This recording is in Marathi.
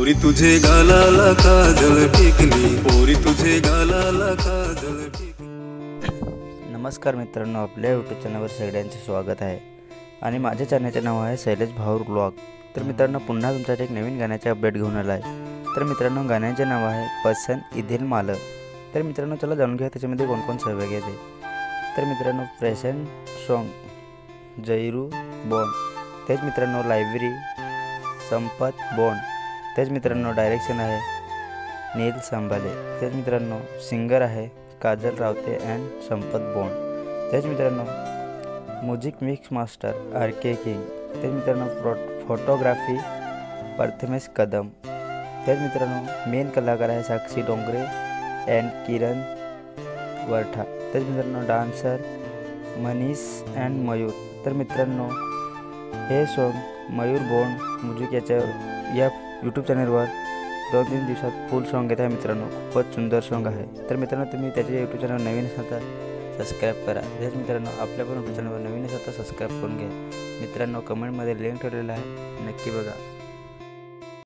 पोरी तुझे गालाला काजळ टिकली, पोरी तुझे गालाला काजळ टिकली। नमस्कार मित्रांनो, आपल्या यूट्यूब चॅनलवर सगळ्यांचे स्वागत आहे आणि माझ्या चॅनलचे नाव आहे शैलेश भाऊर ब्लॉग। तर मित्रांनो, पुन्हा तुमच्यासाठी एक नवीन गाण्याचे अपडेट घेऊन आला आहे। तर मित्रांनो, गाण्याचे नाव आहे पसंद ईदेल माल। तर मित्रांनो, चला जाणून घेऊया त्याच्यामध्ये कोण कोण सहभागी आहे। तर मित्रांनो, प्रेझेंट सॉन्ग जयरू बॉन, तेच मित्रांनो लायब्ररी संपत बॉन, तेच मित्रांनो डायरेक्शन आहे नील सांबाले, तेच मित्रांनो सिंगर आहे काजल रावते अँड संपत बॉन, तेच मित्रांनो म्युझिक मिक्स मास्टर आर के किंग, तेच मित्रांनो फोटोग्राफी प्रथमेश कदम, तेच मित्रांनो मेन कलाकार आहे साक्षी डोंगरे अँड किरण वरठा, तेच मित्रांनो डान्सर मनीष अँड मयूर। तर मित्रांनो, हे सॉन्ग मयूर बॉन म्युझिक या यूट्यूब चॅनलवर 2-3 दिवसात फुल सॉन्ग येत आहे मित्रांनो। खूपच सुंदर सॉन्ग आहे। तर मित्रांनो, तुम्ही त्याच्या यूट्यूब चॅनल नवीन असाल तर सबस्क्राईब करा। तेच मित्रांनो, आपल्या पण यूट्यूब चॅनलवर नवीन असाल तर सबस्क्राईब करून घ्या मित्रांनो। कमेंटमध्ये लिंक ठेवलेला आहे, नक्की बघा।